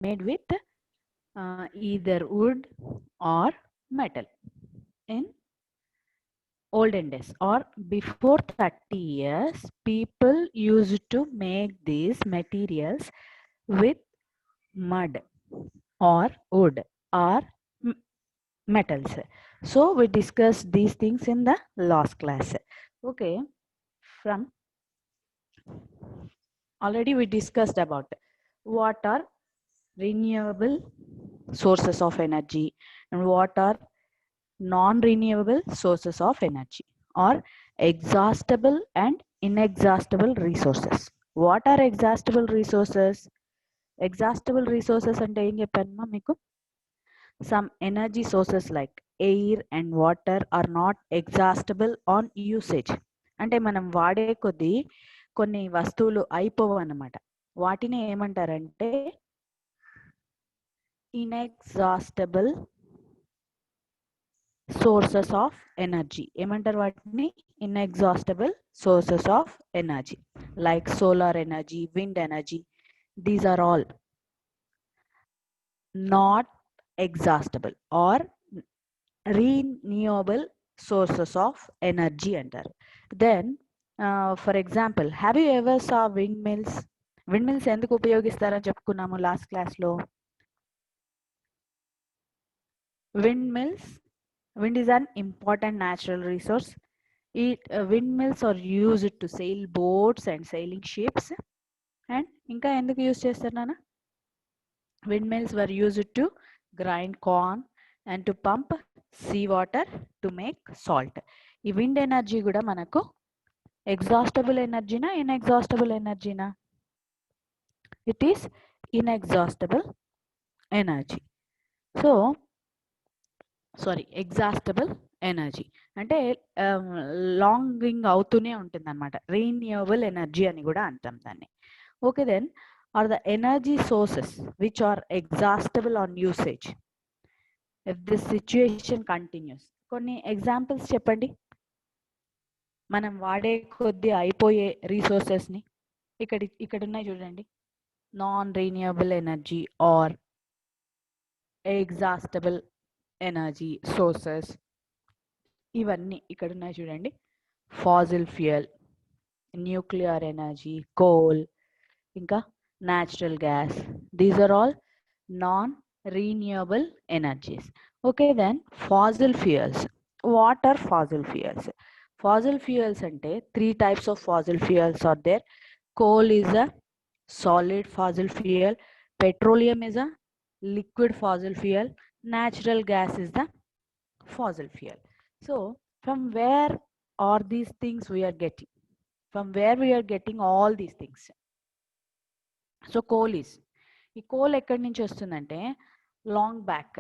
made with either wood or metal. In olden days or before 30 years, people used to make these materials with mud or wood or metals. So we discussed these things in the last class. Okay, from already we discussed about what are renewable sources of energy and what are non-renewable sources of energy or exhaustible and inexhaustible resources. What are exhaustible resources? Exhaustible resources అంటే ఏం చెప్పానమ్మా మీకు? Some energy sources like air and water are not exhaustible on usage. అంటే మనం వాడే కొద్దీ కొన్ని వస్తువులు అయిపోవు అన్నమాట. వాటిని ఏమంటారంటే inexhaustible sources of energy. ఏమంటారు వాటిని? Inexhaustible sources of energy like solar energy, wind energy. These are all not exhaustible or renewable sources of energy అంటారు. Then for example, have you ever saw windmills? Windmills ఎందుకు ఉపయోగిస్తారని చెప్పుకున్నాము last క్లాస్లో. Wind is an important natural resource. Windmills are used to sail boats and sailing ships. And ఇంకా ఎందుకు use చేస్తారు నాన్న? Windmills were used to grind corn and to pump seawater to make salt. ఈ wind energy కూడా మనకు exhaustible ఎనర్జీనా inexhaustible ఎనర్జీనా? It is inexhaustible energy. So sorry exhaustible energy అంటే లాంగింగ్ అవుతూనే ఉంటుంది అనమాట. రీన్యూవబుల్ ఎనర్జీ అని కూడా అంటాం దాన్ని. Okay, then are the energy sources which are exhaustible on usage if this situation continues. కొన్ని ఎగ్జాంపుల్స్ చెప్పండి మనం వాడే కొద్దీ అయిపోయే రిసోర్సెస్ని. ఇక్కడ ఉన్నాయి చూడండి, non renewable energy or exhaustible energy sources. ఇవన్నీ ఇక్కడ ఉన్నాయి చూడండి, fossil fuel, nuclear energy, coal, ఇంకా natural gas. These are all non-renewable energies. Okay, then fossil fuels. What are fossil fuels? Fossil fuels ante three types of fossil fuels are there. Coal is a solid fossil fuel, petroleum is a liquid fossil fuel, natural gas is the fossil fuel. So from where are these things we are getting? From where we are getting all these things? So coal is, ఈ coal ఎక్కడి నుంచి వస్తుందంటే long back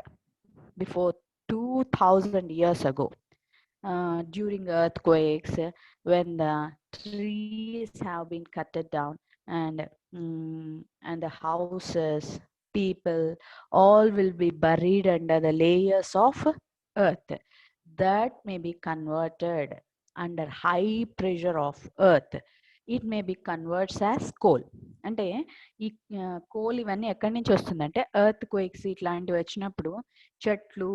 before 2000 years ago, during earthquakes, when the trees have been cut down and the houses, people, all will be buried under the layers of earth that may be converted under high pressure of earth. It may be converts as coal. అంటే ఈ coal ఇవన్నీ ఎక్కడి నుంచి వస్తుందంటే earth quakes ఇట్లాంటివి వచ్చినప్పుడు చెట్లు,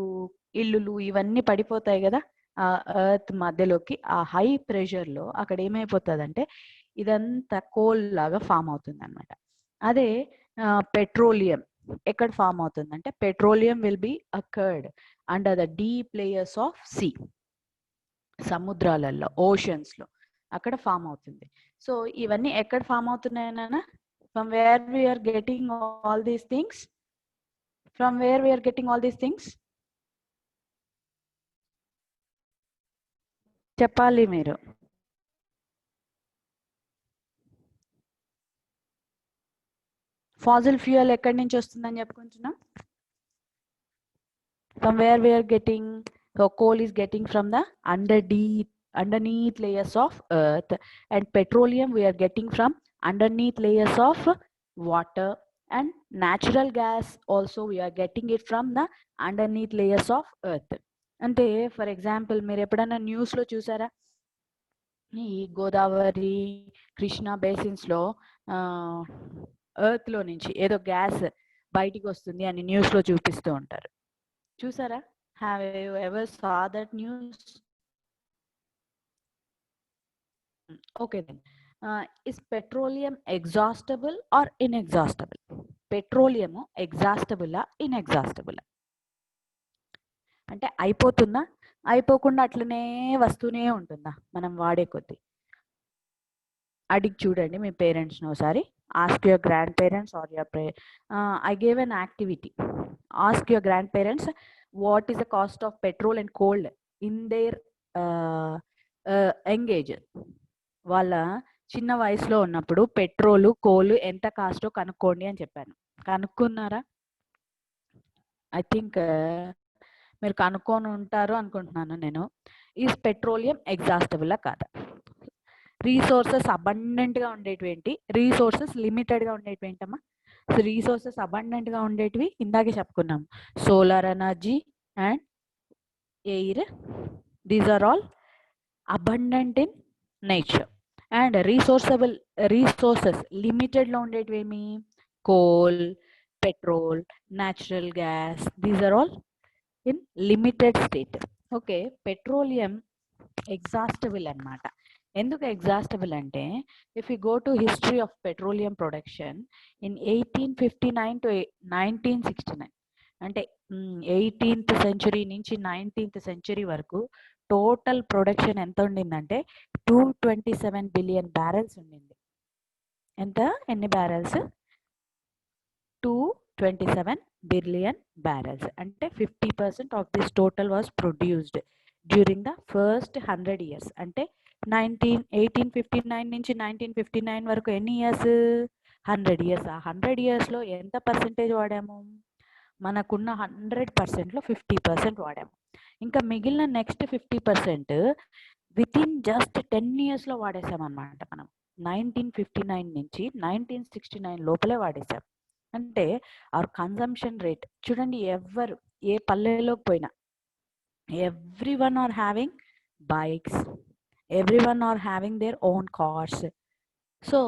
ఇల్లులు ఇవన్నీ పడిపోతాయి కదా ఆ ఎర్త్ మధ్యలోకి. ఆ హై ప్రెషర్లో అక్కడ ఏమైపోతుందంటే ఇదంతా కోల్ లాగా ఫామ్ అవుతుంది అనమాట. అదే పెట్రోలియం ఎక్కడ ఫామ్ అవుతుందంటే petroleum will be occurred under the deep layers of sea, సముద్రాలలో, ఓషన్స్లో అక్కడ ఫామ్ అవుతుంది. సో ఇవన్నీ ఎక్కడ ఫామ్ అవుతున్నాయన్నా, from where we are getting all these things? From where we are getting all these things? చెప్పాలి మీరు. ఫాసిల్ ఫ్యూయల్ ఎక్కడి నుంచి వస్తుందని చెప్పుకుంటున్నాం. From where we are getting? So coal is getting from the underneath layers of earth, and petroleum we are getting from underneath layers of water, and natural gas also we are getting it from the underneath layers of earth. అంటే for example మీరు ఎప్పుడైనా న్యూస్లో చూసారా, ఈ గోదావరి, కృష్ణా బేసిన్స్లో ఎర్త్లో నుంచి ఏదో gas బయటికి వస్తుంది అని న్యూస్లో చూపిస్తూ ఉంటారు. చూసారా? Have you ever saw that news? Okay then, is petroleum exhaustible or inexhaustible? Petroleum ఎగ్జాస్టబులా ఇన్ఎగ్జాస్టబులా? అంటే అయిపోతుందా, అయిపోకుండా అట్లనే వస్తూనే ఉంటుందా మనం వాడే కొద్దీ? అడిగి చూడండి మీ పేరెంట్స్ని ఒకసారి. Ask your grand parents or your I gave an activity. Ask your grand parents what is the cost of petrol and coal in their young age. వాళ్ళ చిన్న వయసులో ఉన్నప్పుడు పెట్రోలు కోల్ ఎంత కాస్టో కనుక్కోండి అని చెప్పాను. కనుక్కున్నారా? ఐ థింక్ మీరు కనుక్కొని ఉంటారు అనుకుంటున్నాను నేను. ఈజ్ పెట్రోలియం ఎగ్జాస్టబుల్లా కాదా? రీసోర్సెస్ అబండెంట్గా ఉండేటివి ఏంటి, రీసోర్సెస్ లిమిటెడ్గా ఉండేటివి ఏంటమ్మా? రీసోర్సెస్ అబండెంట్గా ఉండేటివి ఇందాకే చెప్పుకున్నాం, solar energy and air. These are all abundant in nature. And resources లిమిటెడ్లో ఉండేటివి ఏమి? Coal, petrol, natural gas. These are all in limited state. Okay, petroleum exhaustible అన్నమాట. ఎందుకు ఎగ్జాస్టబుల్ అంటే, if you go to history of petroleum production in 1859 to 1969, అంటే 18th century నుంచి 19th century వరకు total production ఎంత ఉండిందంటే 227 బిలియన్ బ్యారెల్స్ ఉండింది. ఎంత? ఎన్ని బ్యారెల్స్? 227 billion barrels. అంటే 50% of this total was produced during the first 100 years. అంటే 1859 నుంచి 1959 వరకు ఎన్ని ఇయర్స్? 100 years. ఆ 100 yearsలో ఎంత పర్సెంటేజ్ వాడాము? మనకున్న 100%లో 50% వాడాము. ఇంకా మిగిలిన నెక్స్ట్ 50% వితిన్ జస్ట్ 10 yearsలో వాడేసామన్నమాట. మనం 1959 నుంచి 1969 లోపలే వాడేసాం. అంటే అవర్ కన్సంప్షన్ రేట్ చూడండి, ఎవరు ఏ పల్లెలోకి పోయినా everyone are having bikes, everyone are having their own cars. So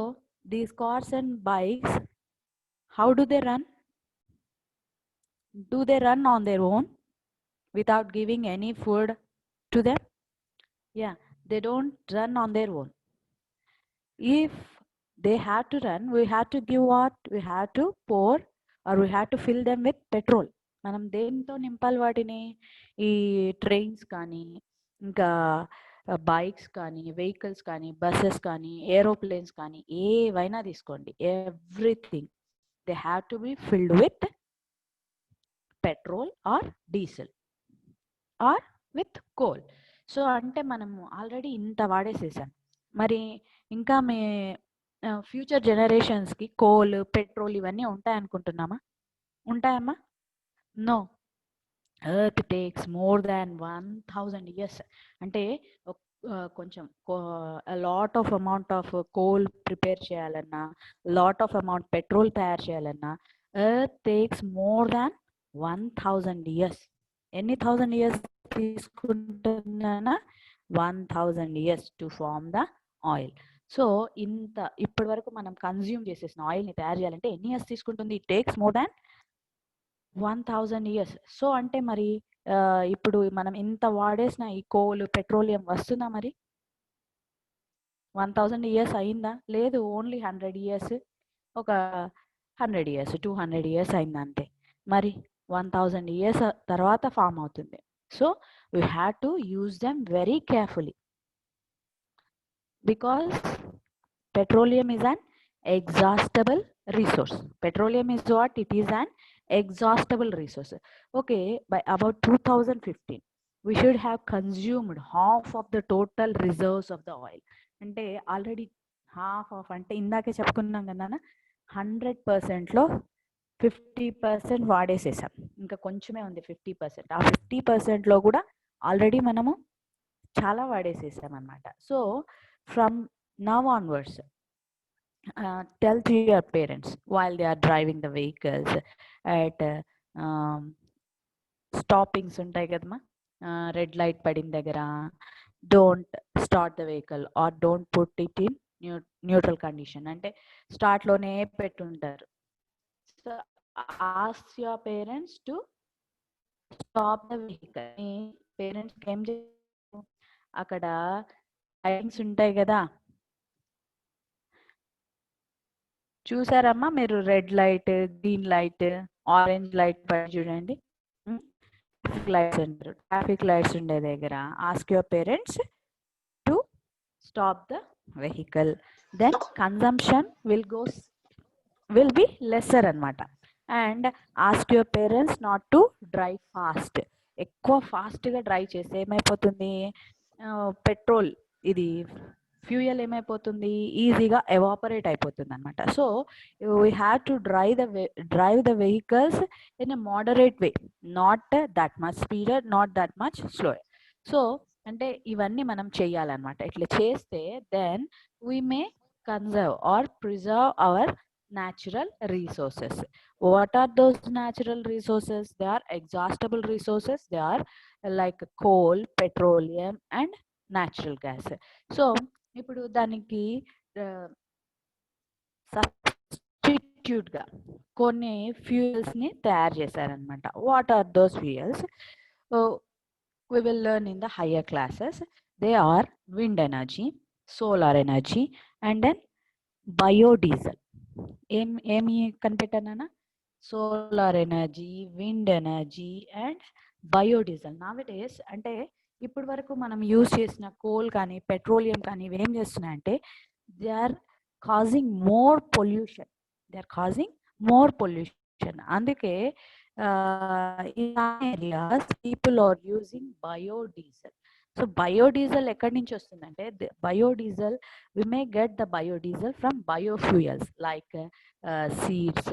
these cars and bikes, how do they run? Do they run on their own without giving any food to them? Yeah, they don't run on their own. If they have to run, we have to give what? We have to pour or we have to fill them with petrol. మనం దేంతో నింపాలి వాటిని? ఈ trains కానీ, ఇంకా bikes కానీ, vehicles కానీ, buses కానీ, ఏరోప్లేన్స్ కానీ, ఏవైనా తీసుకోండి, everything they have to be filled with petrol or diesel or with coal. So అంటే మనము ఆల్రెడీ ఇంత వాడేసేసాం. మరి ఇంకా మీ ఫ్యూచర్ జనరేషన్స్కి కోల్, పెట్రోల్ ఇవన్నీ ఉంటాయనుకుంటున్నామా? ఉంటాయమ్మా? No. Earth takes more than 1000 years. అంటే కొంచెం lot of amount of coal prepare చేయాలన్నా, లాట్ ఆఫ్ అమౌంట్ పెట్రోల్ తయారు చేయాలన్నా earth takes more than 1000 years. ఎన్ని 1000 years తీసుకుంటున్నా? 1000 years to form the oil. So ఇంత ఇప్పటి వరకు మనం కన్జ్యూమ్ చేసేసిన ఆయిల్ని తయారు చేయాలంటే ఎన్ని ఇయర్స్ తీసుకుంటుంది? It takes more than 1000 years. So అంటే మరి ఇప్పుడు మనం ఇంత వాడేసిన ఈ కోల్, పెట్రోలియం వస్తుందా? మరి 1000 years అయిందా? లేదు, ఓన్లీ 100 years, ఒక 100 years, 200 years అయిందా అంతే. మరి 1000 years తర్వాత ఫామ్ అవుతుంది. So we have to use them very carefully because petroleum is an exhaustible resource. Petroleum is what? It is an exhaustible resource. Okay, by about 2015 we should have consumed half of the total reserves of the oil. అంటే already half of, అంటే ఇందాకే చెప్పుకున్నాం కదా 100%లో 50% వాడేసేసాం, ఇంకా కొంచెమే ఉంది 50%. ఆ 50%లో కూడా ఆల్రెడీ మనము చాలా వాడేసేసాం అన్నమాట. So from now onwards, tell to your parents while they are driving the vehicles at stoppings ఉంటాయి కదమ్మా, రెడ్ లైట్ పడిన దగ్గర, don't start the vehicle or don't put it in neutral condition. అంటే స్టార్ట్లోనే పెట్టుంటారు. So ask your parents to stop the vehicle. మీ parents ఏం చేస్తారు, అక్కడ లైటింగ్స్ ఉంటాయి కదా, చూసారమ్మా మీరు, red light, green light, orange light పడి చూడండి. ట్రాఫిక్ లైట్స్ అంటారు. ట్రాఫిక్ లైట్స్ ఉండే దగ్గర ask your parents to stop the vehicle. Then consumption will be lesser అన్నమాట. And ask your parents not to drive fast. ఎక్కువ ఫాస్ట్గా డ్రైవ్ చేస్తే ఏమైపోతుంది, పెట్రోల్ ఇది ఫ్యూయల్ ఏమైపోతుంది, ఈజీగా ఎవాపరేట్ అయిపోతుంది అనమాట. So we have to drive the vehicles in a moderate way, not that much speeder, not that much slower. So అంటే ఇవన్నీ మనం చేయాలన్నమాట. ఇట్లా చేస్తే then we may conserve or preserve our natural resources. What are those natural resources? They are exhaustible resources. They are like coal, petroleum and natural gas. So ఇప్పుడు దానికి substitute గా కొన్ని ఫ్యూయల్స్ ని తయారు చేశారనమాట. What are those fuels? we will learn in the higher classes. They are wind energy, solar energy and then biodiesel. ఏమి కనిపెట్టానా? Solar energy, wind energy and biodiesel. Nowadays అంటే ఇప్పటి వరకు మనం యూజ్ చేసిన కోల్ కానీ పెట్రోలియం కానీ ఇవి ఏం చేస్తున్నాయంటే they are causing more pollution. అందుకే in areas people are using biodiesel. So biodiesel ఎక్కడి నుంచి వస్తుందంటే biodiesel we may get the biodiesel from biofuels like seeds,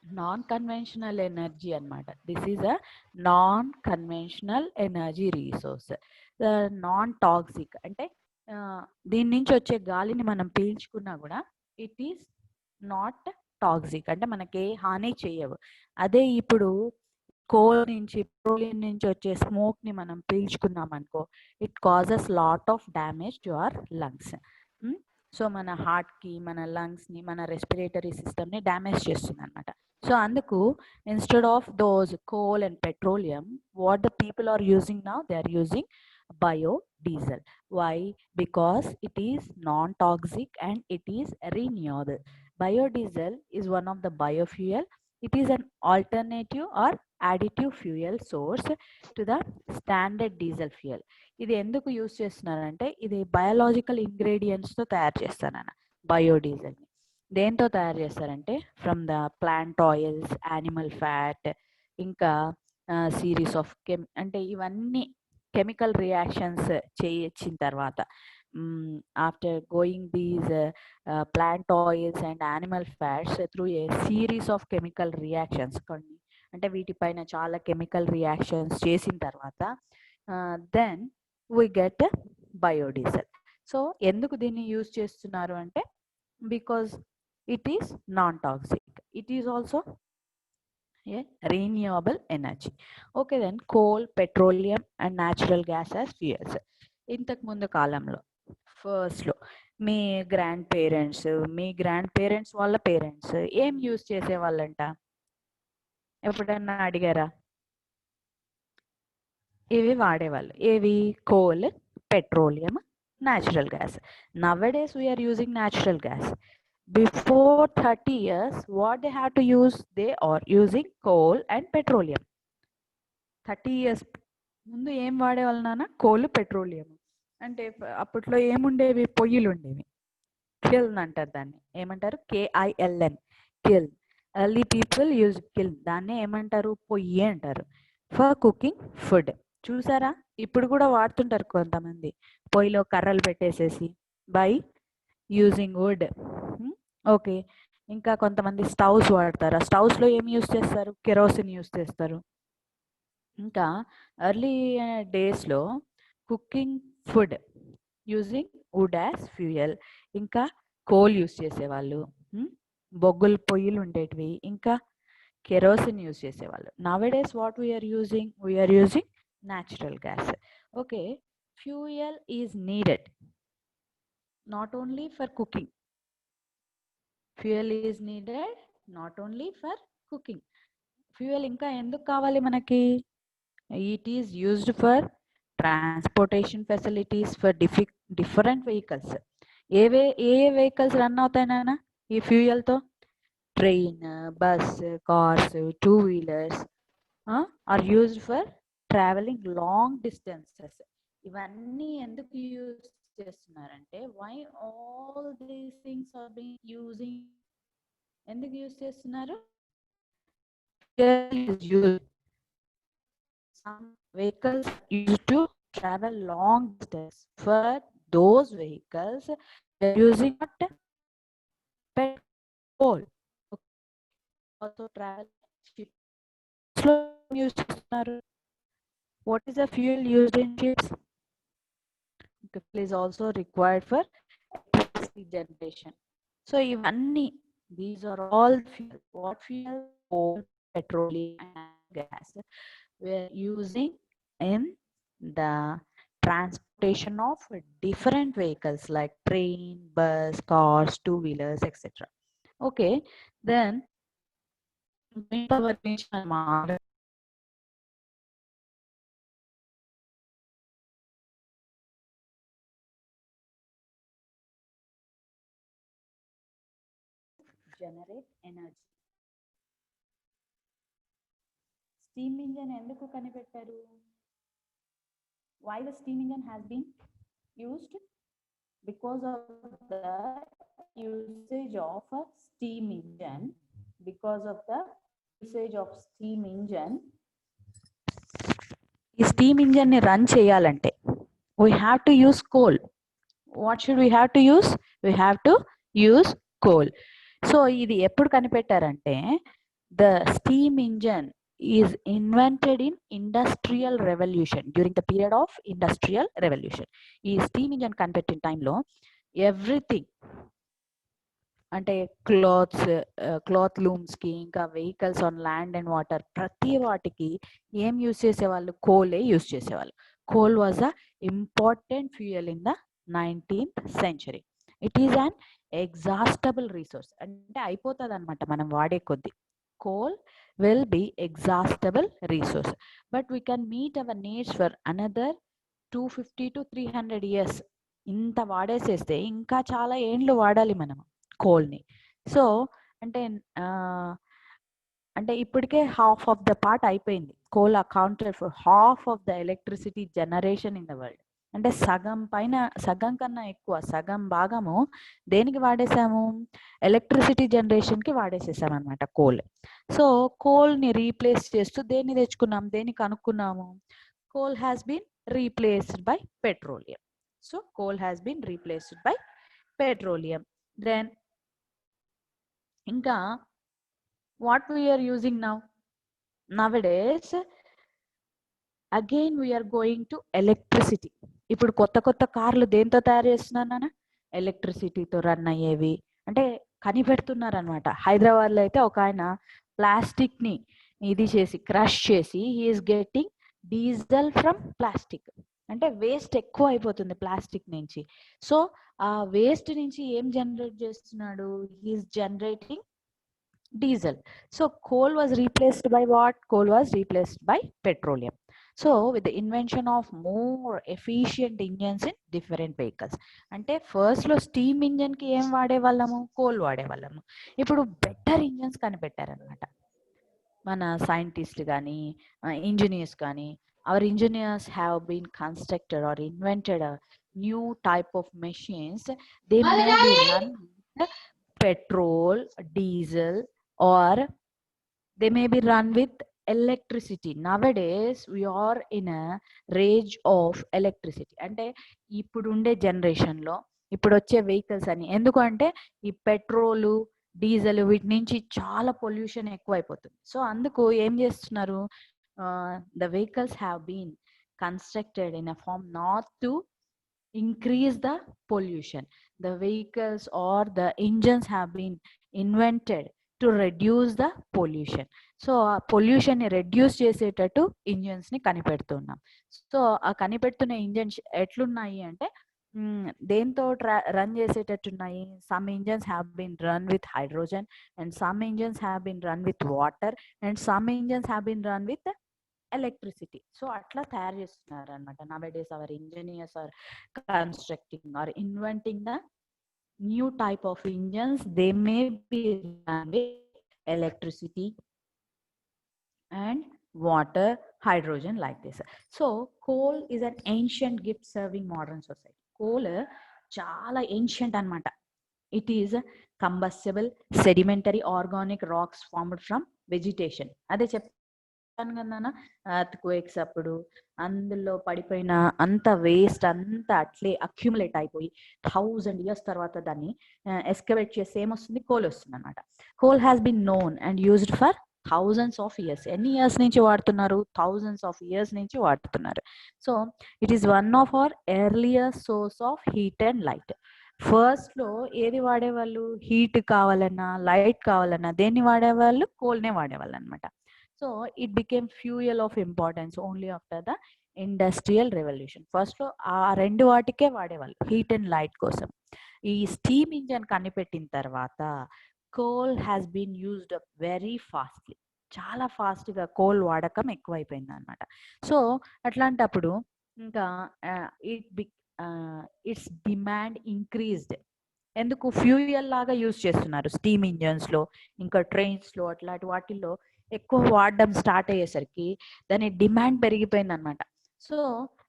non-conventional energy అన్నమాట. This is a non-conventional energy resource. non-toxic అంటే దీని నుంచి వచ్చే గాలిని మనం పీల్చుకున్నా కూడా ఇట్ ఈస్ నాట్ టాక్సిక్, అంటే మనకి హాని చేయవు. అదే ఇప్పుడు కోల్ నుంచి, పెట్రోలియం నుంచి వచ్చే స్మోక్ ని మనం పీల్చుకున్నాం అనుకో, it causes lot of damage to our lungs. So మన హార్ట్ కి, మన లంగ్స్ ని, మన రెస్పిరేటరీ సిస్టమ్ ని డ్యామేజ్ చేస్తుంది అనమాట. సో అందుకు instead of those coal and petroleum, what the people are using now, they are using biodiesel. Why? Because it is non-toxic and it is renewable. Biodiesel is one of the biofuel. It is an alternative or additive fuel source to the standard diesel fuel. ఇది ఎందుకు use చేస్తున్నారంటే ఇది biological ఇంగ్రీడియంట్స్తో తయారు చేస్తారన్న బయోడీజిల్ని. దేంతో తయారు చేస్తారంటే from the plant oils, animal fat, ఇంకా సిరీస్ ఆఫ్ అంటే ఇవన్నీ కెమికల్ రియాక్షన్స్ చేయించిన తర్వాత after going these plant oils and animal fats through a series of chemical reactions, కొన్ని అంటే వీటిపైన చాలా కెమికల్ రియాక్షన్స్ చేసిన తర్వాత then we get biodiesel. So ఎందుకు దీన్ని యూజ్ చేస్తున్నారు అంటే because it is non toxic, it is also a renewable energy. Okay, then coal, petroleum and natural gas as fuels. ఇంతకు ముందు కాలంలో ఫస్ట్లో మీ గ్రాండ్ పేరెంట్స్ వాళ్ళ పేరెంట్స్ ఏం యూజ్ చేసేవాళ్ళంట? ఎప్పుడన్నా అడిగారా? ఇవి వాడేవాళ్ళు. ఏవి? Coal, petroleum, natural gas. Nowadays we are using natural gas. Before 30 years, what they had to use? They are using coal and petroleum. 30 years ముందు ఏం వాడేవాళ్ళు నాన్న? Coal, petroleum. అంటే అప్పట్లో ఏముండేవి? పొయ్యిలు ఉండేవి. కిల్న్ అంటారు దాన్ని. ఏమంటారు? KILN, kiln. Early people use kiln. దాన్ని ఏమంటారు? పొయ్యి అంటారు. For cooking food. చూసారా? ఇప్పుడు కూడా వాడుతుంటారు కొంతమంది, పొయ్యిలో కర్రలు పెట్టేసేసి బై యూజింగ్ వుడ్. ఓకే, ఇంకా కొంతమంది స్టవ్స్ వాడతారు. ఆ స్టవ్స్లో ఏం యూజ్ చేస్తారు? కెరోసిన్ యూజ్ చేస్తారు. ఇంకా ఎర్లీ డేస్లో cooking food using wood as fuel. ఇంకా కోల్ యూజ్ చేసేవాళ్ళు, బొగ్గుల పొయ్యిలు ఉండేటివి, ఇంకా కెరోసిన్ యూజ్ చేసేవాళ్ళు. Nowadays what we are using natural gas. Okay, fuel is needed not only for cooking. Fuel is needed not only for cooking. Fuel ఇంకా ఎందుకు కావాలి మనకి? It is used for transportation facilities for different vehicles. ఏ vehicles run అవుతాయి నాన్న ఈ ఫ్యూయల్తో? Train, bus, cars, two wheelers are used for travelling long distances. ఇవన్నీ ఎందుకు యూజ్ చేస్తున్నారంటే, why all these things are being using, ఎందుకు యూజ్ చేస్తున్నారు? Some vehicles used to travel long distance. For those vehicles, they're using what? Petrol. Also travel ships. Slow use చేస్తున్నారు. What is the fuel used in ships? Fuel is also required for electricity generation. So ఇవన్నీ, these are all fuel. What fuel? Coal, petroleum, and gas we are using in the transportation of different vehicles like train, bus, cars, two wheelers, etc. Okay, then wind power means generate energy. Steam engine enduku kanipettaru? Why the steam engine has been used? Because of the usage of a steam engine. Because of the usage of steam engine, ఈ steam engine ని run చేయాలంటే we have to use coal. What should we have to use? We have to use coal. So ఇది ఎప్పుడు కనిపెట్టారంటే, the steam engine is invented in industrial revolution, during the period of industrial revolution. ఈ steam engine కనిపెట్టిన టైంలో everything అంటే cloth లూమ్స్కి, ఇంకా vehicles on land and water, ప్రతి వాటికి ఏం యూజ్ చేసేవాళ్ళు? కోలే యూజ్ చేసేవాళ్ళు. Coal was a important fuel in the 19th century. It is an exhaustible resource. అంటే అయిపోతుంది అనమాట మనం వాడే కొద్ది. Coal will be exhaustible resource, but we can meet our needs for another 250 to 300 years. ఇంత వాడేసేస్తే ఇంకా చాలా ఏండ్లు వాడాలి మనం కోల్ని. సో అంటే ఇప్పటికే హాఫ్ ఆఫ్ ద పార్ట్ అయిపోయింది. Coal accounted for half of the electricity generation in the world. అంటే సగం కన్నా ఎక్కువ, సగం భాగము దేనికి వాడేసాము? ఎలక్ట్రిసిటీ జనరేషన్కి వాడేసేసాం అనమాట కోల్. సో కోల్ని రీప్లేస్ చేస్తూ దేన్ని తెచ్చుకున్నాం? దేన్ని కనుక్కున్నాము? Coal has been replaced by petroleum. So coal has been replaced by petroleum. Then ఇంకా what we are using nowadays, again we are going to electricity. ఇప్పుడు కొత్త కార్లు దేంతో తయారు చేస్తున్నారు నాన్న? ఎలక్ట్రిసిటీతో రన్ అయ్యేవి. అంటే కనిపెడుతున్నారు అనమాట. హైదరాబాద్లో అయితే ఒక ఆయన ప్లాస్టిక్ని ఇది చేసి క్రష్ చేసి he's getting diesel from plastic. అంటే వేస్ట్ ఎక్కువ అయిపోతుంది ప్లాస్టిక్ నుంచి. సో ఆ వేస్ట్ నుంచి ఏం జనరేట్ చేస్తున్నాడు? He's generating diesel. So coal was replaced by what? Coal was replaced by petroleum. So with the invention of more efficient engines in different vehicles. అంటే first లో steam engine కి ఏం వాడేవాళ్ళము? Coal వాడేవాళ్ళము. ఇప్పుడు better engines కనిపెట్టారనమాట మన సైంటిస్టులు కానీ engineers కానీ. Our engineers have been constructed or invented a new type of machines. They may be run with petrol, diesel, or they may be run with electricity. Nowadays we are in a rage of electricity. అంటే ఇప్పుడు ఉండే జనరేషన్లో ఇప్పుడు వచ్చే vehicles అని, ఎందుకంటే ఈ petrol, diesel వీటి నుంచి చాలా పొల్యూషన్ ఎక్కువ అయిపోతుంది. సో అందుకు ఏం చేస్తున్నారు? The vehicles have been constructed in a form not to increase the pollution. The vehicles or the engines have been invented to reduce the pollution. So ఆ పొల్యూషన్ని రెడ్యూస్ చేసేటట్టు ఇంజన్స్ని కనిపెడుతున్నాం. సో ఆ కనిపెడుతున్న ఇంజన్స్ ఎట్లున్నాయి అంటే దేంతో రన్ చేసేటట్టున్నాయి? Some engines have been run with hydrogen, and some engines have been run with water, and some engines have been run with electricity. So అట్లా తయారు చేస్తున్నారు అనమాట. Nowadays our engineers are constructing or inventing the new type of engines. They may be run with electricity and water, hydrogen, like this. So coal is an ancient gift serving modern society. Coal చాలా ancient anamata. It is combustible sedimentary organic rocks formed from vegetation. అదే చెప్పాను కదా, earth quakes అప్పుడు అందులో పడిపోయిన అంత waste అంతా అట్లే అక్యుములేట్ అయిపోయి 1000 years తర్వాత దాన్ని ఎస్కవేట్ చేస్తే ఏమొస్తుంది? కోల్ వస్తుంది అనమాట. Coal has been known and used for thousands of years. ఎన్ని ఇయర్స్ నుంచి వాడుతున్నారు? thousands of years నుంచి వాడుతున్నారు. So it is one of our earlier source of heat and light. First లో ఏది వాడేవాళ్ళు? హీట్ కావాలన్నా లైట్ కావాలన్నా దేన్ని వాడేవాళ్ళు? కోల్నే వాడేవాళ్ళు అనమాట. So it became fuel of importance only after the industrial revolution. First లో ఆ రెండు వాటికే వాడేవాళ్ళు, హీట్ అండ్ లైట్ కోసం. ఈ స్టీమ్ ఇంజన్ కనిపెట్టిన తర్వాత coal has been used up very fastly. చాలా ఫాస్ట్గా కోల్ వాడకం ఎక్కువైపోయింది అనమాట. సో అట్లాంటప్పుడు ఇంకా ఇట్స్ డిమాండ్ ఇంక్రీజ్డ్. ఎందుకు? ఫ్యూయల్ లాగా యూజ్ చేస్తున్నారు స్టీమ్ ఇంజన్స్లో, ఇంకా ట్రైన్స్లో, అట్లాంటి వాటిల్లో ఎక్కువ వాడడం స్టార్ట్ అయ్యేసరికి దాని డిమాండ్ పెరిగిపోయింది అనమాట. సో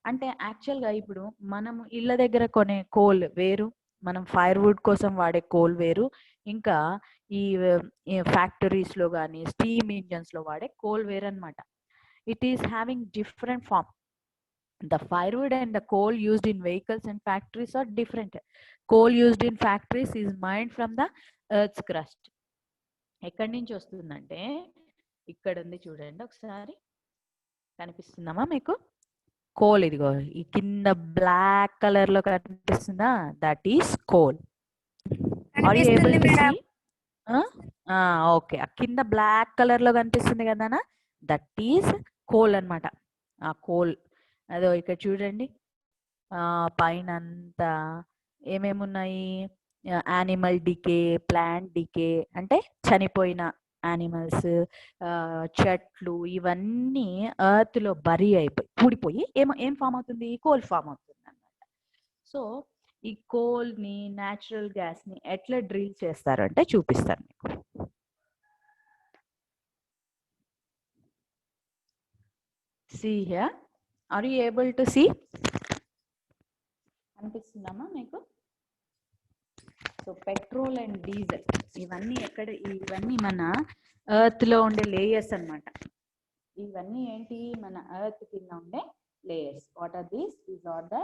అంటే యాక్చువల్గా ఇప్పుడు మనము ఇళ్ళ దగ్గర కొనే కోల్ వేరు, మనం ఫైర్వుడ్ కోసం వాడే కోల్ వేరు, ఇంకా ఈ ఫ్యాక్టరీస్లో కానీ స్టీమ్ ఇంజన్స్లో వాడే కోల్ వేరు అనమాట. It is having different form. The firewood and the coal used in vehicles and factories are different. Coal used in factories is mined from the earth's crust. ఎక్కడి నుంచి వస్తుందంటే ఇక్కడ ఉంది చూడండి ఒకసారి, కనిపిస్తుందమ్మా మీకు? కోల్ ఇదిగో ఈ కింద బ్లాక్ కలర్ లో కనిపిస్తుందా? That is coal. Are you able to see? Okay, ఆ కింద బ్లాక్ కలర్ లో కనిపిస్తుంది కదా, దట్ ఈస్ కోల్ అన్నమాట. ఆ కోల్ అదో ఇక్కడ చూడండి, పైన అంతా ఏమేమి ఉన్నాయి? యానిమల్ డికే, ప్లాంట్ డికే అంటే చనిపోయిన యానిమల్స్, చెట్లు, ఇవన్నీ ఎర్త్ లో బరీ అయిపోయి ఊడిపోయి ఏం ఫామ్ అవుతుంది? కోల్ ఫామ్ అవుతుంది అన్నమాట. సో ఈ కోల్ ని, న్యాచురల్ గ్యాస్ ని ఎట్లా డ్రిల్ చేస్తారంటే చూపిస్తాను మీకు. See here, are you able to see? అనిపిస్తుందమ్మా మీకు? సో పెట్రోల్ అండ్ డీజిల్ ఇవన్నీ ఇవన్నీ మన ఎర్త్ లో ఉండే లేయర్స్ అన్నమాట. ఇవన్నీ ఏంటి? మన ఎర్త్ కింద ఉండే layers. What are these? These are the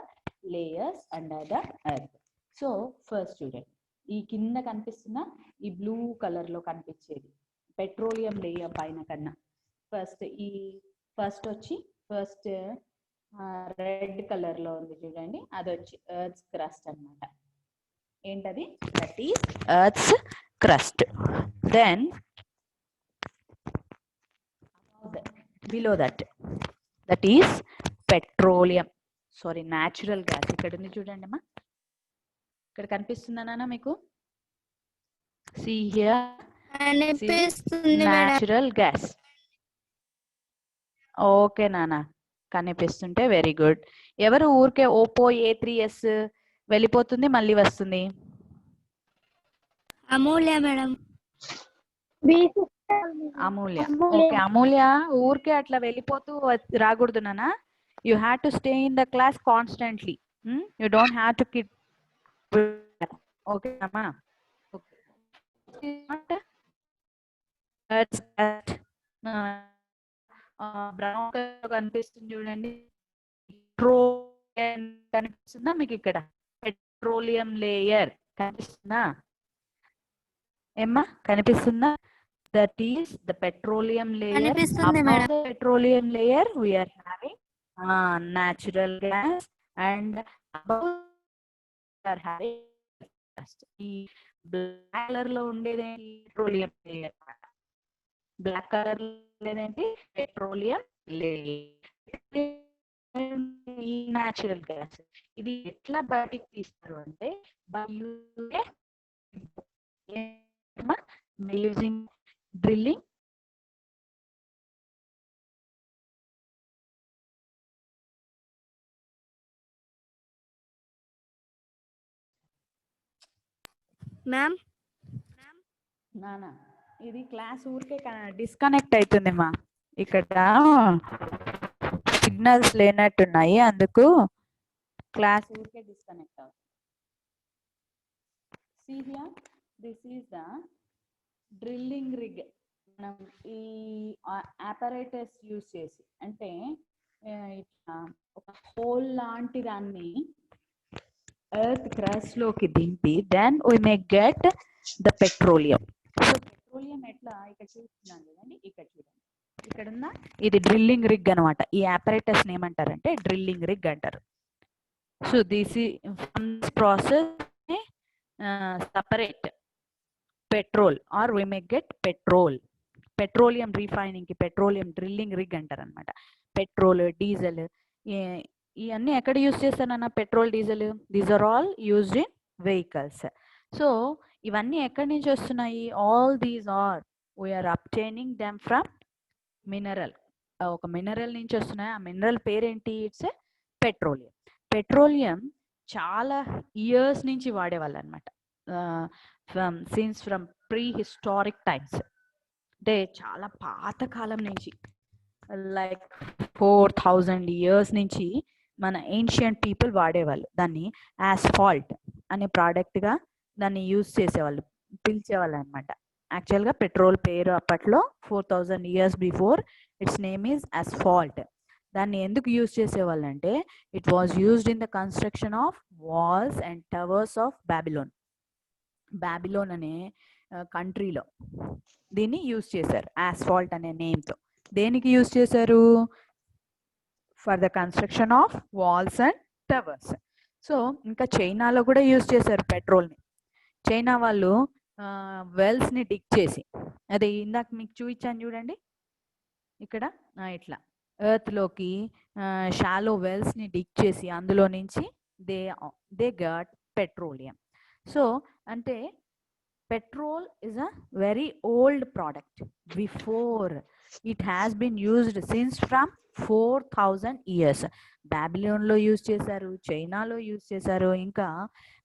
layers under the earth. So first చూడండి, ఈ కింద కనిపిస్తున్న ఈ బ్లూ కలర్ లో కనిపించేది పెట్రోలియం లేయర్ పైన కన్నా ఫస్ట్ వచ్చి రెడ్ కలర్ లో ఉంది చూడండి, అది వచ్చి ఎర్త్స్ క్రస్ట్ అన్నమాట. ఏంటది? That is earth's crust. Then below that is petroleum, sorry natural gas. ఇక్కడ ఉంది చూడండి అమ్మా, ఇక్కడ కనిపిస్తుందా నాన్న మీకు? See here, natural gas. Okay నాన్న, కనిపిస్తుంటే వెరీ గుడ్. ఎవరు ఊరికే ఓపో A3s వెళ్ళిపోతుంది మళ్ళీ వస్తుంది? అమూల్య మేడం. అమూల్య. ఓకే అమూల్య, ఊరికే అట్లా వెళ్ళిపోతూ రాకూడదు నాన్న. You have to stay in the class constantly. You don't have to kit. Okay అమ్మా. బ్రౌన్ కలర్ కనిపిస్తుంది చూడండి, కనిపిస్తుందా మీకు? ఇక్కడ పెట్రోలియం లేయర్ కనిపిస్తుందా ఏమ్మా? కనిపిస్తుందా? That is the petroleum layer. Above the petroleum layer we are having natural gas, and above we are having black color lo undedi petroleum layer. Black color lo undedi petroleum layer. ఈ natural gas ఇది ఎట్లా బయటికి తీస్తారు అంటే by using drilling. Ma'am నానా ఇది class ఊరికే disconnect అవుతుంది మా ఇక్కడ సిగ్నల్స్ లేనట్టున్నాయి, అందుకు క్లాస్ ఊరికే డిస్కనెక్ట్ అవుతుంది. See here, this is the drilling rig. మనం ఈ apparatus యూజ్ చేసి అంటే ఇట్లా ఒక హోల్ లాంటి దాన్ని ఎర్త్ క్రస్ట్ లోకి దింపి then we may get the petroleum. So petroleum ఎట్లా ఇక్కడ చూస్తున్నాను కదండి, ఇక్కడ చూడండి, ఇక్కడ ఉన్న ఇది డ్రిల్లింగ్ రిగ్ అనమాట. ఈ apparatus ని ఏమంటారంటే డ్రిల్లింగ్ రిగ్ అంటారు. So this process separate petrol or we may get petrol. Petroleum refining ki petroleum drilling rig అంటారు అనమాట. పెట్రోల్, డీజిల్ ఇవన్నీ ఎక్కడ యూజ్ చేస్తారన్న petrol, diesel, these are all used in vehicles. So ఇవన్నీ ఎక్కడి నుంచి వస్తున్నాయి? All these are we're obtaining them from mineral. ఒక మినరల్ నుంచి వస్తున్నాయి. ఆ మినరల్ పేరేంటి? It's petroleum. పెట్రోలియం చాలా ఇయర్స్ నుంచి వాడేవాళ్ళు అనమాట. ఫ్రమ్ ప్రీ హిస్టారిక్ టైమ్స్, అంటే చాలా పాతకాలం నుంచి, లైక్ 4000 years నుంచి మన ఏన్షియంట్ పీపుల్ వాడేవాళ్ళు. దాన్ని యాస్ఫాల్ట్ అనే ప్రోడక్ట్గా దాన్ని యూజ్ చేసేవాళ్ళు, పిలిచేవాళ్ళు అనమాట. యాక్చువల్గా పెట్రోల్ పేరు అప్పట్లో 4000 years before its name is asphalt. దాన్ని ఎందుకు యూజ్ చేసేవాళ్ళు అంటే it was used in the construction of walls and towers of Babylon. Babylon అనే కంట్రీలో దీన్ని యూజ్ చేశారు యాస్ఫాల్ట్ అనే నేమ్తో. దేనికి యూజ్ చేశారు? For the construction of walls and towers. So ఇంకా చైనాలో కూడా యూజ్ చేశారు పెట్రోల్ని. చైనా వాళ్ళు వెల్స్ని డిగ్ చేసి, అదే ఇందాక మీకు చూపించాను చూడండి, ఇక్కడ ఇట్లా ఎర్త్లోకి షాలో వెల్స్ని డిగ్ చేసి అందులో నుంచి దే గట్ పెట్రోలియం. సో అంటే petrol is a very old product. Before it has been used since from 4000 years. Babylon lo use చేశారు, చైనాలో యూజ్ చేశారు. ఇంకా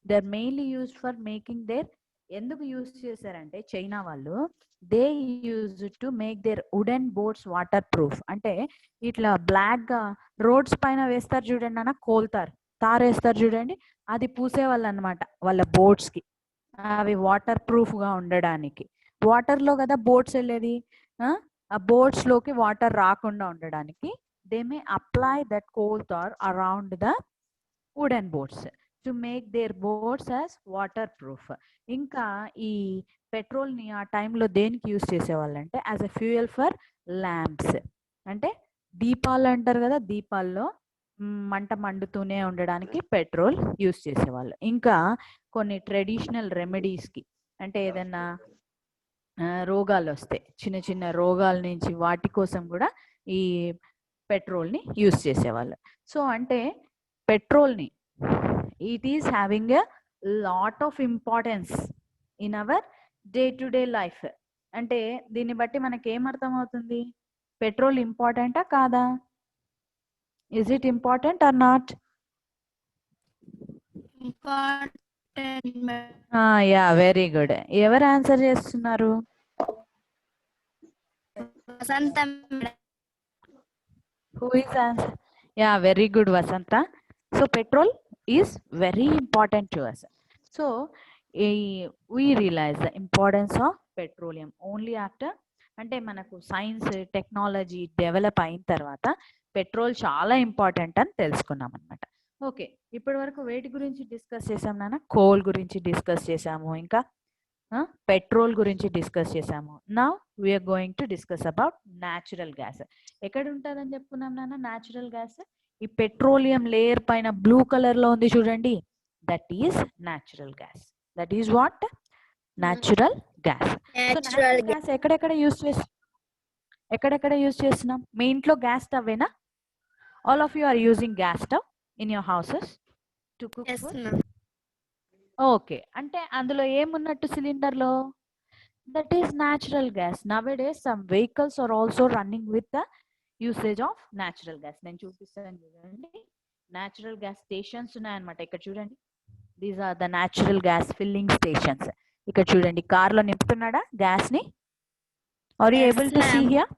they are mainly used for making their. ఎందుకు యూజ్ చేశారంటే చైనా వాళ్ళు they use to make their wooden boats waterproof. అంటే ఇట్లా బ్లాక్గా రోడ్స్ పైన వేస్తారు చూడండి అన్న, కోల్తారు, తారేస్తారు చూడండి, అది పూసేవాళ్ళు అనమాట వాళ్ళ బోట్స్కి. అవి వాటర్ ప్రూఫ్గా ఉండడానికి. వాటర్లో కదా బోట్స్ వెళ్ళేది, ఆ బోట్స్లోకి వాటర్ రాకుండా ఉండడానికి they may apply that coal tar around the wooden boats to make there boats as water proof. ఇంకా ఈ పెట్రోల్ని ఆ టైంలో దేనికి యూజ్ చేసేవాళ్ళు అంటే as a fuel for lamps. అంటే దీపాలు అంటారు కదా, దీపాల్లో మంట మండుతూనే ఉండడానికి పెట్రోల్ యూజ్ చేసేవాళ్ళు. ఇంకా కొన్ని ట్రెడిషనల్ రెమెడీస్కి, అంటే ఏదైనా రోగాలు వస్తే చిన్న చిన్న రోగాల నుంచి వాటి కోసం కూడా ఈ పెట్రోల్ని యూజ్ చేసేవాళ్ళు. సో అంటే పెట్రోల్ని it is having a lot of importance in our day to day life. అంటే దీన్ని బట్టి మనకి ఏమర్థం అవుతుంది? పెట్రోల్ ఇంపార్టెంటా కాదా? Is it important or not? Yeah, very good. ఎవరు ఆన్సర్ చేస్తున్నారు? Who is answer? Yeah, very good, Vasanta. So petrol is very important to us. So we realize the importance of petroleum only after, అంటే మనకు science technology develop అయిన తర్వాత petrol చాలా important అని తెలుసుకున్నాం అనమాట. ఓకే, ఇప్పటి వరకు వేటి గురించి డిస్కస్ చేసాం నాన్న? కోల్ గురించి డిస్కస్ చేసాము, ఇంకా పెట్రోల్ గురించి డిస్కస్ చేసాము. Now we are going to discuss about natural gas. ఎక్కడ ఉంటుందని చెప్పుకున్నాం నాన్న న్యాచురల్ గ్యాస్? ఈ పెట్రోలియం లేయర్ పైన బ్లూ కలర్ లో ఉంది చూడండి, that is natural gas. That is what? Natural gas. Natural gas ఎక్కడెక్కడ యూజ్ చేస్తున్నాం? ఎక్కడెక్కడ యూజ్ చేస్తున్నాం? మీ ఇంట్లో గ్యాస్ స్టవ్వేనా? All of you are using gas stove in your houses to cook Yes, food? ma'am. Okay. అంటే అందులో ఏమున్నట్టు సిలిండర్‌లో? That is natural gas. Nowadays, some vehicles are also running with the usage of natural gas. నేను చూపిస్తాను చూడండి. Natural gas stations ఉన్నాయన్నమాట. ఇక్కడ చూడండి. These are the natural gas filling stations. ఇక్కడ చూడండి. కార్లో నింపుతున్నాడా గ్యాస్‌ని? Are you Yes, able to see ma'am. here?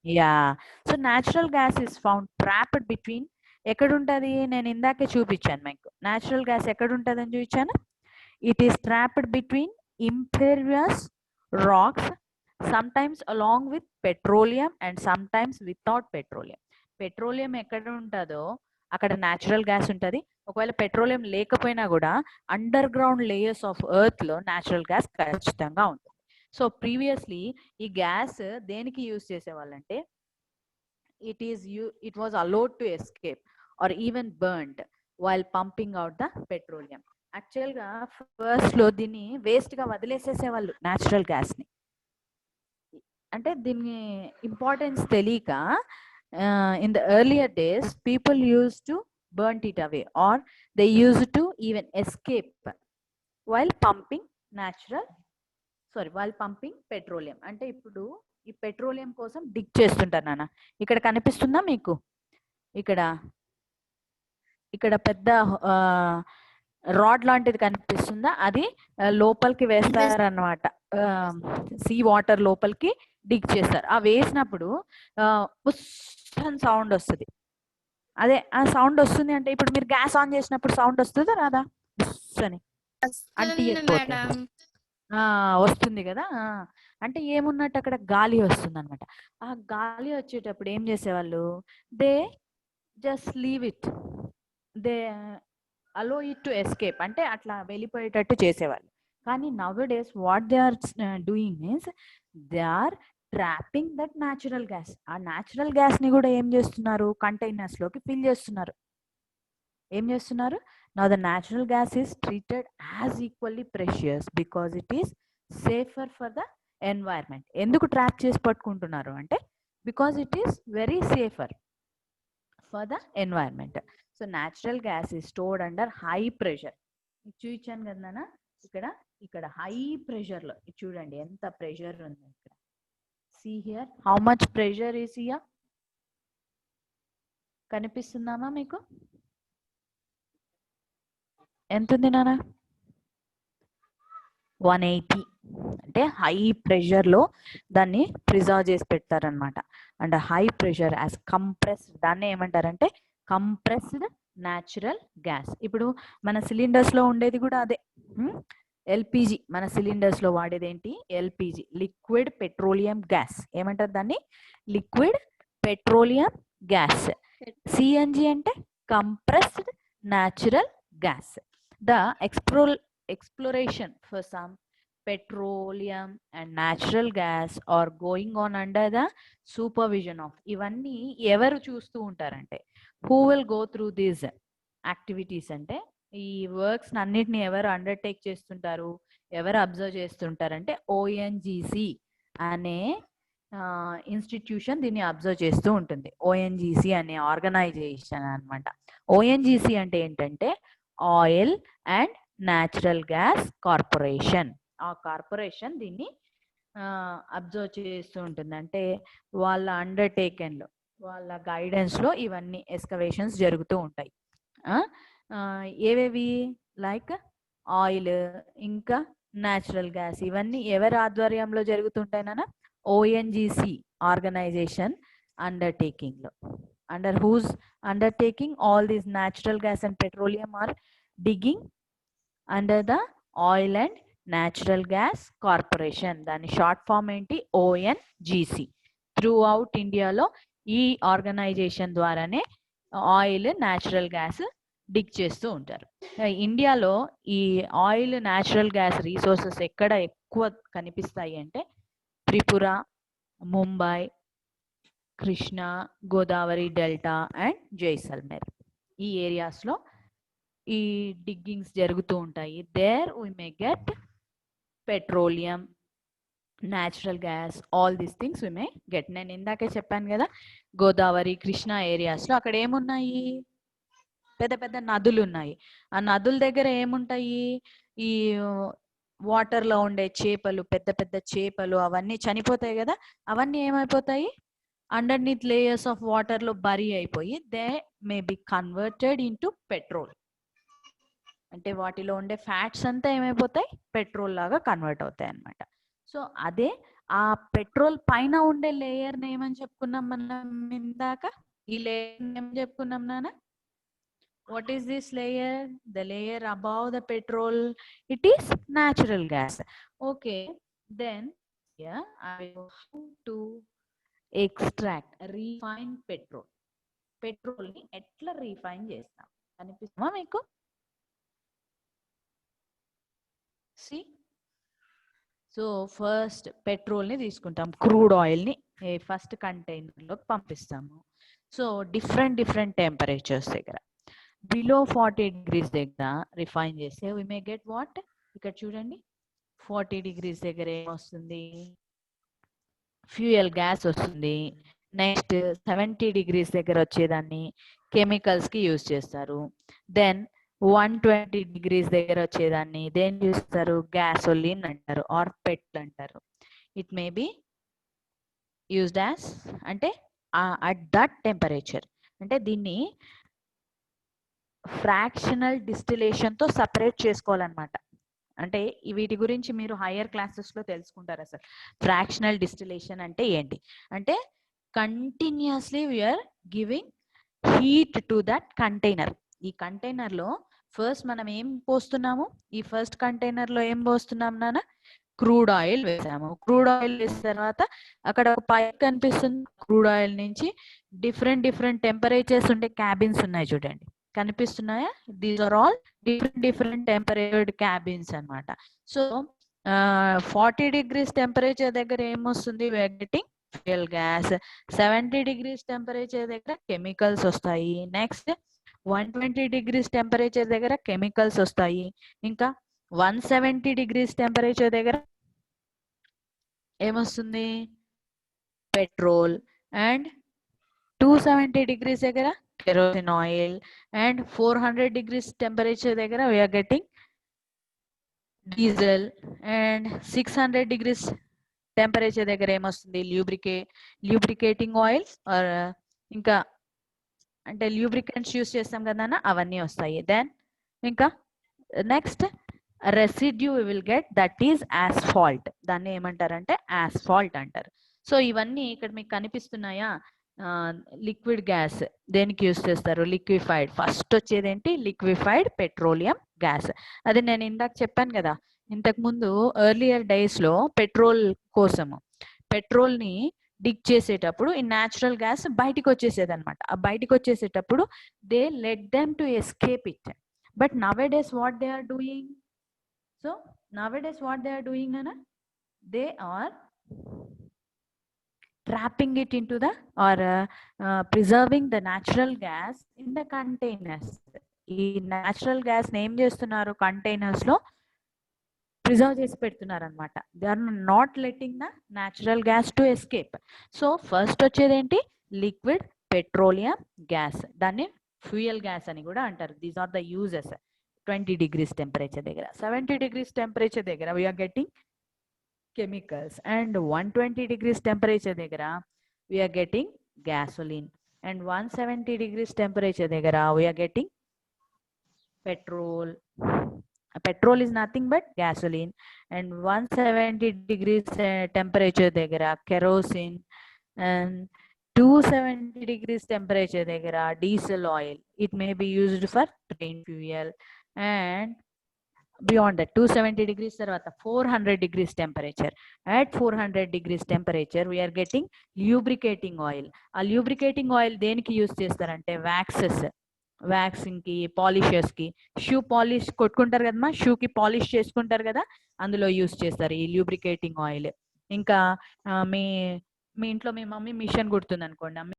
Yeah. So natural gas is found trapped between ఎక్కడుంటది? నేను ఇందాకే చూపించాను మీకు. Natural gas ఎక్కడుంటదని చూపించాను? It is trapped between impervious rocks, sometimes along with petroleum and sometimes without petroleum. Petroleum ఎక్కడ ఉంటుందో అక్కడ natural gas ఉంటుంది. ఒకవేళ పెట్రోలియం లేకపోయినా కూడా under ground layers of earth లో న్యాచురల్ గ్యాస్ ఖచ్చితంగా ఉంటుంది. సో ప్రీవియస్లీ ఈ గ్యాస్ దేనికి use చేసేవాళ్ళంటే it was allowed to escape or even burned while pumping out the petroleum. Actual గా ఫస్ట్ లో దీన్ని వేస్ట్ గా వదిలేసేసేవాళ్ళు న్యాచురల్ గ్యాస్ ని. అంటే దీని ఇంపార్టెన్స్ తెలియక in the earlier days people use to burn it away are they use to even escape while pumping while pumping petroleum. అంటే ఇప్పుడు ఈ పెట్రోలియం కోసం డిగ్ చేస్తుంటారు నాన్న. ఇక్కడ కనిపిస్తుందా మీకు? ఇక్కడ పెద్ద రాడ్ లాంటిది కనిపిస్తుందా? అది లోపలికి వేస్తారన్నమాట. సీ వాటర్ లోపలికి డిగ్ చేస్తారు. ఆ వేసినప్పుడు సౌండ్ వస్తుంది. అదే ఆ సౌండ్ వస్తుంది అంటే ఇప్పుడు మీరు గ్యాస్ ఆన్ చేసినప్పుడు సౌండ్ వస్తుందా రాదా? అని వస్తుంది కదా. అంటే ఏమున్నట్టు అక్కడ గాలి వస్తుంది అనమాట. ఆ గాలి వచ్చేటప్పుడు ఏం చేసేవాళ్ళు? They just leave it, they allow it to escape, అంటే అట్లా వెళ్ళిపోయేటట్టు చేసేవాళ్ళు. కానీ nowadays what they are doing means they are trapping that natural gas. ఆ న్యాచురల్ గ్యాస్ ని కూడా ఏం చేస్తున్నారు? కంటైనర్స్ లోకి ఫిల్ చేస్తున్నారు. ఏం చేస్తున్నారు? Now the natural gas is treated as equally precious because it is safer for the environment. ఎందుకు ట్రాప్ చేసి పట్టుకుంటున్నారు అంటే because it is very safer for the environment. So natural gas is stored under high pressure. చూపించాను కదా ఇక్కడ high pressure లో చూడండి ఎంత ప్రెషర్ ఉంది ఇక్కడ. See here how much pressure is here. కనిపిస్తుందామా మీకు? ఎంత ఉంది నాన్న? 180. అంటే హై ప్రెషర్ లో దాన్ని ప్రిజర్వ్ చేసి పెడతారనమాట. And high pressure as compressed, దాన్ని ఏమంటారంటే కంప్రెస్డ్ న్యాచురల్ గ్యాస్. ఇప్పుడు మన సిలిండర్స్ లో ఉండేది కూడా అదే. ఎల్పిజి, మన సిలిండర్స్ లో వాడేది ఏంటి? LPG, liquid petroleum gas. ఏమంటారు దాన్ని? Liquid petroleum gas. సిఎన్జి అంటే compressed natural gas. The exploration for some petroleum and natural gas are going on under the supervision of. ఇవన్నీ ఎవరు చూస్తూ ఉంటారంటే who will go through these activities అంటే ఈ works అన్నిటిని ఎవరు అండర్టేక్ చేస్తుంటారు, ఎవరు అబ్జర్వ్ చేస్తుంటారంటే ONGC అనే ఇన్స్టిట్యూషన్ దీన్ని అబ్జర్వ్ చేస్తూ ఉంటుంది. ONGC అనే ఆర్గనైజేషన్ అన్నమాట. ONGC అంటే ఏంటంటే oil and natural gas corporation. ఆ కార్పొరేషన్ దీన్ని అబ్జర్వ్ చేస్తూ ఉంటుంది. అంటే వాళ్ళ అండర్టేకెన్లో, వాళ్ళ గైడెన్స్లో ఇవన్నీ ఎస్కవేషన్స్ జరుగుతూ ఉంటాయి. ఏవేవి? లైక్ ఆయిల్ ఇంకా న్యాచురల్ గ్యాస్. ఇవన్నీ ఎవరి ఆధ్వర్యంలో జరుగుతుంటాయి నాన్న? ONGC ఆర్గనైజేషన్ అండర్టేకింగ్లో. Under whose undertaking all these natural gas and petroleum are digging? Under the oil and natural gas corporation. దాని షార్ట్ ఫామ్ ఏంటి? ONGC. త్రూ అవుట్ ఇండియాలో ఈ ఆర్గనైజేషన్ ద్వారానే ఆయిల్ న్యాచురల్ గ్యాస్ డిగ్ చేస్తూ ఉంటారు. ఇండియాలో ఈ ఆయిల్ న్యాచురల్ గ్యాస్ రీసోర్సెస్ ఎక్కడ ఎక్కువ కనిపిస్తాయి అంటే త్రిపుర, ముంబై, కృష్ణ, గోదావరి డెల్టా అండ్ జైసల్మేర్, ఈ ఏరియాస్లో ఈ డిగ్గింగ్స్ జరుగుతూ ఉంటాయి. There we may get petroleum, natural gas, all these things we may get. నేను ఇందాకే చెప్పాను కదా, గోదావరి కృష్ణా ఏరియాస్లో అక్కడ ఏమున్నాయి, పెద్ద పెద్ద నదులు ఉన్నాయి. ఆ నదుల దగ్గర ఏముంటాయి, ఈ వాటర్లో ఉండే చేపలు, పెద్ద పెద్ద చేపలు అవన్నీ చనిపోతాయి కదా, అవన్నీ ఏమైపోతాయి, అండర్నీత్ లేయర్స్ ఆఫ్ వాటర్లో బరీ అయిపోయి they may be converted into petrol. అంటే వాటిలో ఉండే ఫ్యాట్స్ అంతా ఏమైపోతాయి, పెట్రోల్ లాగా కన్వర్ట్ అవుతాయి అన్నమాట. సో అదే ఆ పెట్రోల్ పైన ఉండే లేయర్ని ఏమని చెప్పుకున్నాం మనం ఇందాక, ఈ లేయర్ ఏమని చెప్పుకున్నాం నాన్న? What is this layer? The layer above the petrol, it is natural gas. Okay, then here I will how to extract, refine petrol. Petrol ni etla refine chestam కనిపిస్తుందా మీకు? See, సో ఫస్ట్ పెట్రోల్ని తీసుకుంటాం, crude ఆయిల్ని first కంటైనర్లోకి పంపిస్తాము. So different temperatures దగ్గర below 40 degrees దగ్గర refine చేస్తే వి may get what, ఇక్కడ చూడండి 40 degrees దగ్గర ఏమొస్తుంది, ఫ్యూయల్ గ్యాస్ వస్తుంది. నెక్స్ట్ 70 degrees దగ్గర వచ్చేదాన్ని కెమికల్స్కి యూజ్ చేస్తారు. దెన్ 120 degrees దగ్గర వచ్చేదాన్ని దేని చూస్తారు, గ్యాసోలిన్ అంటారు ఆర్ పెట్రోల్ అంటారు. It may be used as, అంటే అట్ దట్ టెంపరేచర్, అంటే దీన్ని ఫ్రాక్షనల్ డిస్టిలేషన్తో సపరేట్ చేసుకోవాలన్నమాట. అంటే వీటి గురించి మీరు హయ్యర్ క్లాసెస్లో తెలుసుకుంటారు. అసలు ఫ్రాక్షనల్ డిస్టిలేషన్ అంటే ఏంటి అంటే, continuously we are giving heat to that container. ఈ కంటైనర్లో ఫస్ట్ మనం ఏం పోస్తున్నాము, ఈ ఫస్ట్ కంటైనర్లో ఏం పోస్తున్నాం నాన్న, క్రూడ్ ఆయిల్ వేసాము. క్రూడ్ ఆయిల్ వేసిన తర్వాత అక్కడ ఒక పైప్ కనిపిస్తుంది, క్రూడ్ ఆయిల్ నుంచి డిఫరెంట్ టెంపరేచర్స్ ఉండే క్యాబిన్స్ ఉన్నాయి చూడండి, కనిపిస్తున్నాయా? These are all different temperatured cabins అన్నమాట. సో 40 degrees టెంపరేచర్ దగ్గర ఏమొస్తుంది, we're getting fuel gas. 70 degrees temperature దగ్గర కెమికల్స్ వస్తాయి. నెక్స్ట్ 120 degrees టెంపరేచర్ దగ్గర కెమికల్స్ వస్తాయి. ఇంకా 170 degrees టెంపరేచర్ దగ్గర ఏమొస్తుంది, పెట్రోల్. అండ్ 270 degrees దగ్గర kerosene oil. And 400 degrees temperature దగ్గర we are getting diesel. And 600 degrees temperature దగ్గర ఏమొస్తుంది, lubricating oils ఆర్ ఇంకా అంటే ల్యూబ్రికెంట్స్ యూస్ చేస్తాం కదా, అవన్నీ వస్తాయి. దెన్ ఇంకా next residue will get, that is asphalt. దాన్ని ఏమంటారంటే యాస్ఫాల్ట్ అంటారు. సో ఇవన్నీ ఇక్కడ మీకు కనిపిస్తున్నాయా, లిక్విడ్ గ్యాస్ దేనికి యూస్ చేస్తారు, లిక్విఫైడ్. ఫస్ట్ వచ్చేది ఏంటి, లిక్విఫైడ్ పెట్రోలియం గ్యాస్. అది నేను ఇందాక చెప్పాను కదా, ఇంతకు ముందు ఎర్లియర్ డేస్లో పెట్రోల్ కోసము పెట్రోల్ని డిగ్ చేసేటప్పుడు ఈ న్యాచురల్ గ్యాస్ బయటికి వచ్చేసేది అనమాట. ఆ బయటికి వచ్చేసేటప్పుడు they let them to escape it. But nowadays what they are doing, so nowadays what they are doing అన్న, they are trapping it into the or preserving the natural gas in the containers. ఈ natural gas ఏం చేస్తున్నారు, containers లో preserve చేసి పెడుతున్నారు అనమాట. They are not letting the natural gas to escape. So first వచ్చేది ఏంటి, లిక్విడ్ పెట్రోలియం గ్యాస్, దాన్ని ఫ్యూయల్ గ్యాస్ అని కూడా అంటారు. These are the uses. 20 degrees temperature దగ్గర, 70 degrees టెంపరేచర్ దగ్గర we are getting chemicals. And 120 degrees temperature దగ్గర we are getting gasoline. And 170 degrees temperature దగ్గర we are getting petrol. Petrol is nothing but gasoline. And 170 degrees temperature దగ్గర kerosene. And 270 degrees temperature దగ్గర diesel oil. It may be used for train fuel. And beyond that 270 degrees tarvata 400 degrees temperature. At 400 degrees temperature we are getting lubricating oil. A lubricating oil దేనికి use చేస్తారంటే waxes, waxing కి, polishers కి, shoe polish కొట్టుకుంటారు కదమ్మా, షూకి polish చేసుకుంటారు కదా, అందులో use చేస్తారు ఈ ల్యూబ్రికేటింగ్ ఆయిల్. ఇంకా మీ ఇంట్లో మీ మమ్మీ మిషన్ కుడుతుంది అనుకోండి,